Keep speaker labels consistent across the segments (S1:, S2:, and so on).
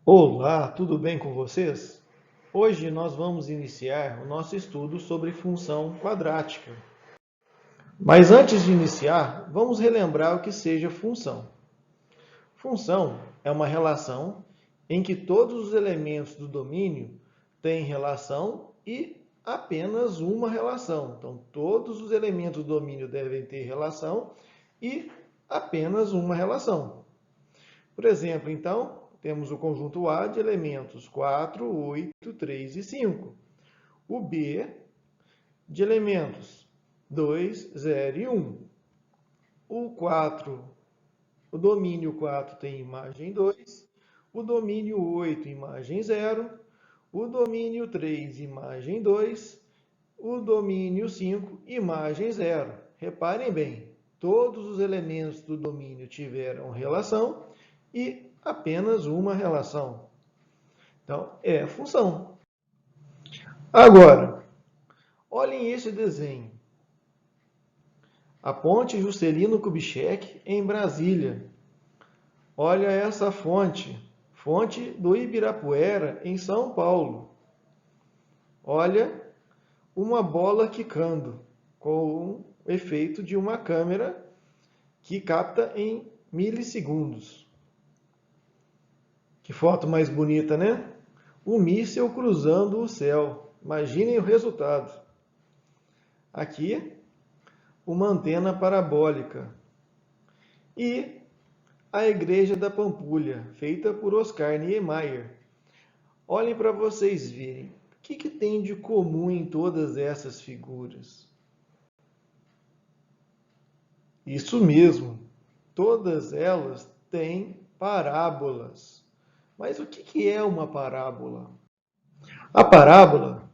S1: Olá, tudo bem com vocês? Hoje nós vamos iniciar o nosso estudo sobre função quadrática. Mas antes de iniciar, vamos relembrar o que seja função. Função é uma relação em que todos os elementos do domínio têm relação e apenas uma relação. Então, todos os elementos do domínio devem ter relação e apenas uma relação. Por exemplo, então, temos o conjunto A de elementos 4, 8, 3 e 5. O B de elementos 2, 0 e 1. O 4, o domínio 4 tem imagem 2, o domínio 8 imagem 0, o domínio 3 imagem 2, o domínio 5 imagem 0. Reparem bem, todos os elementos do domínio tiveram relação e apenas uma relação. Então, é função. Agora, olhem esse desenho. A ponte Juscelino Kubitschek em Brasília. Olha essa fonte, fonte do Ibirapuera em São Paulo. Olha uma bola quicando com o efeito de uma câmera que capta em milissegundos. Que foto mais bonita, né? Um míssil cruzando o céu. Imaginem o resultado. Aqui, uma antena parabólica. E a Igreja da Pampulha, feita por Oscar Niemeyer. Olhem para vocês verem. O que tem de comum em todas essas figuras? Isso mesmo. Todas elas têm parábolas. Mas o que é uma parábola? A parábola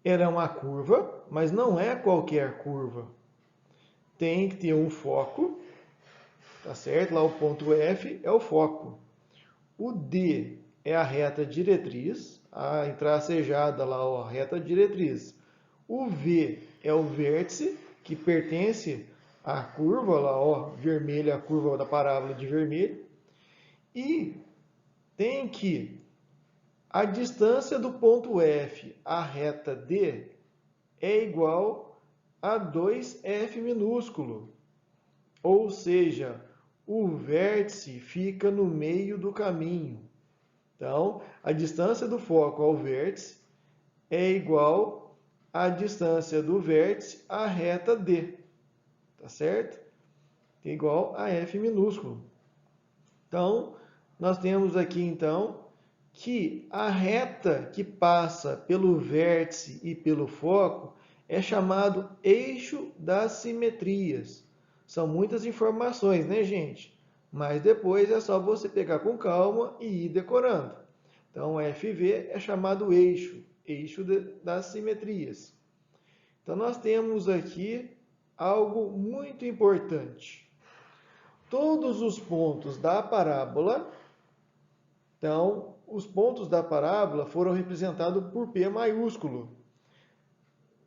S1: ela é uma curva, mas não é qualquer curva. Tem que ter um foco, tá certo? Lá o ponto F é o foco. O D é a reta diretriz, a tracejada lá, ó, a reta diretriz. O V é o vértice, que pertence à curva lá, ó, vermelha, a curva da parábola de vermelho. E tem que a distância do ponto F à reta D é igual a 2F minúsculo. Ou seja, o vértice fica no meio do caminho. Então, a distância do foco ao vértice é igual à distância do vértice à reta D. Tá certo? É igual a F minúsculo. Então, nós temos aqui, então, que a reta que passa pelo vértice e pelo foco é chamado eixo das simetrias. São muitas informações, né, gente? Mas depois é só você pegar com calma e ir decorando. Então, FV é chamado eixo, das simetrias. Então, nós temos aqui algo muito importante. Todos os pontos da parábola, então, os pontos da parábola foram representados por P maiúsculo.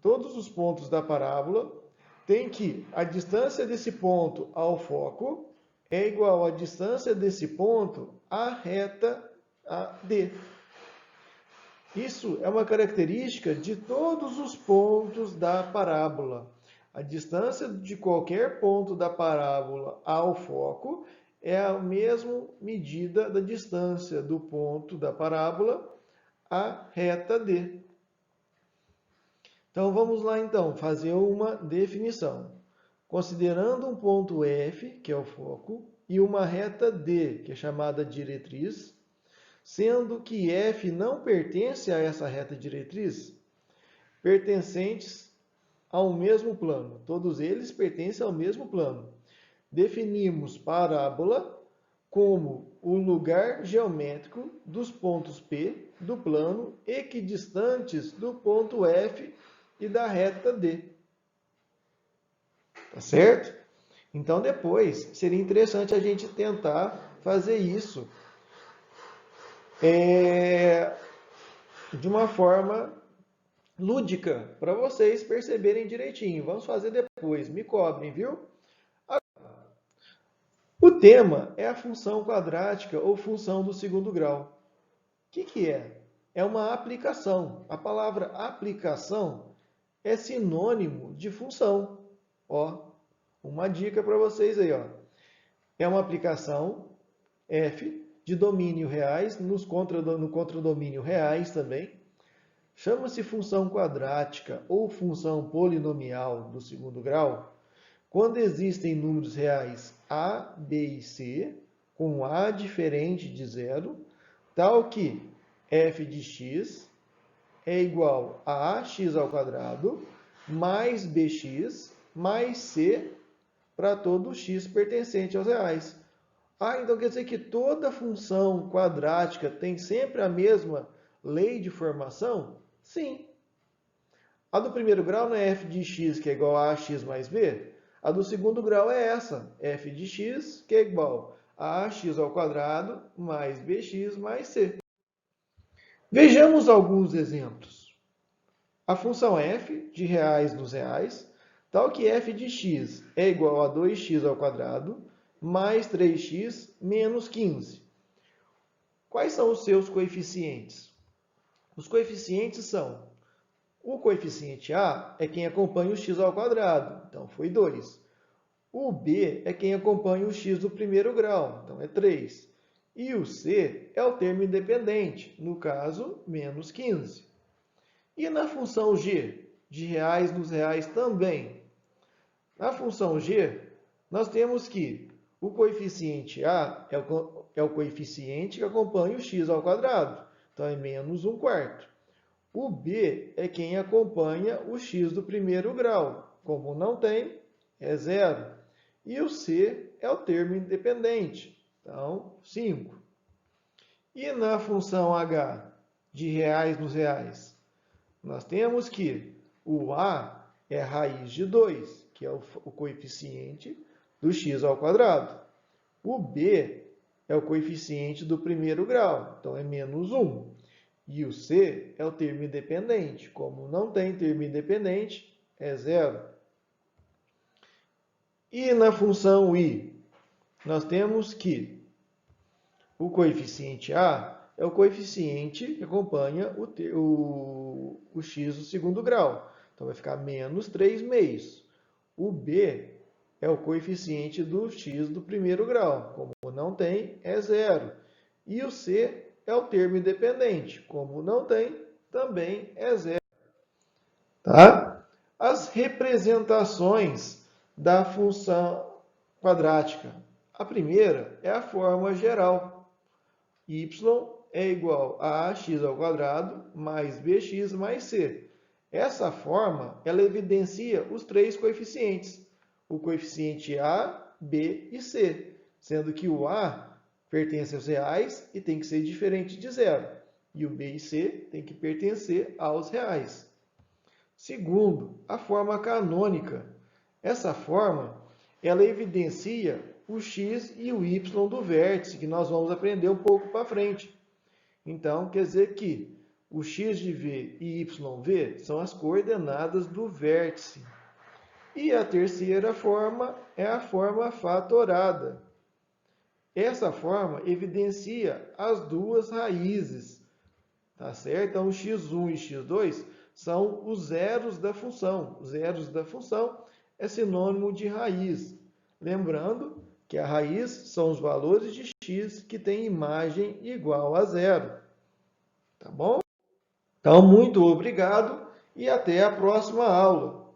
S1: Todos os pontos da parábola têm que a distância desse ponto ao foco é igual à distância desse ponto à reta D. Isso é uma característica de todos os pontos da parábola. A distância de qualquer ponto da parábola ao foco é a mesma medida da distância do ponto da parábola à reta D. Então vamos lá então fazer uma definição. Considerando um ponto F, que é o foco, e uma reta D, que é chamada diretriz, sendo que F não pertence a essa reta diretriz, pertencentes ao mesmo plano. Todos eles pertencem ao mesmo plano. Definimos parábola como o lugar geométrico dos pontos P do plano equidistantes do ponto F e da reta D. Tá certo? Então depois seria interessante a gente tentar fazer isso de uma forma lúdica, para vocês perceberem direitinho. Vamos fazer depois, me cobrem, viu? O tema é a função quadrática ou função do segundo grau. O que é? É uma aplicação. A palavra aplicação é sinônimo de função. Ó, uma dica para vocês aí, ó. É uma aplicação f de domínio reais, no contradomínio reais também. Chama-se função quadrática ou função polinomial do segundo grau quando existem números reais a, b e c, com a diferente de zero, tal que f de x é igual a ax ao quadrado mais bx mais c para todo x pertencente aos reais. Então quer dizer que toda função quadrática tem sempre a mesma lei de formação? Sim. A do primeiro grau não é f de x, que é igual a ax mais b? A do segundo grau é essa, f de x, que é igual a ax ao quadrado mais bx mais c. Vejamos alguns exemplos. A função f de reais nos reais, tal que f de x é igual a 2x ao quadrado mais 3x menos 15. Quais são os seus coeficientes? Os coeficientes são, o coeficiente a é quem acompanha o x ao quadrado, então foi 2. O b é quem acompanha o x do primeiro grau, então é 3. E o c é o termo independente, no caso, menos 15. E na função g, de reais nos reais também. Na função g, nós temos que o coeficiente a é o coeficiente que acompanha o x ao quadrado, então é menos 1/4. O b é quem acompanha o x do primeiro grau, como não tem, é 0. E o c é o termo independente, então 5. E na função h, de reais nos reais, nós temos que o a é raiz de 2, que é o coeficiente do x ao quadrado. O b é o coeficiente do primeiro grau, então é menos 1. E o c é o termo independente. Como não tem termo independente, é 0. E na função i, nós temos que o coeficiente a é o coeficiente que acompanha o x do segundo grau. Então, vai ficar menos 3/2. O b é o coeficiente do x do primeiro grau. Como não tem, é 0. E o c é o termo independente. Como não tem, também é 0. Tá? As representações da função quadrática. A primeira é a forma geral. Y é igual a ax ao quadrado mais bx mais c. Essa forma, ela evidencia os três coeficientes. O coeficiente a, b e c. Sendo que o a pertence aos reais e tem que ser diferente de 0. E o b e c tem que pertencer aos reais. Segundo, a forma canônica. Essa forma, ela evidencia o x e o y do vértice, que nós vamos aprender um pouco para frente. Então, quer dizer que o x de v e yv são as coordenadas do vértice. E a terceira forma é a forma fatorada. Essa forma evidencia as duas raízes, tá certo? Então, o x1 e x2 são os zeros da função. Os zeros da função é sinônimo de raiz. Lembrando que a raiz são os valores de x que têm imagem igual a 0. Tá bom? Então, muito obrigado e até a próxima aula.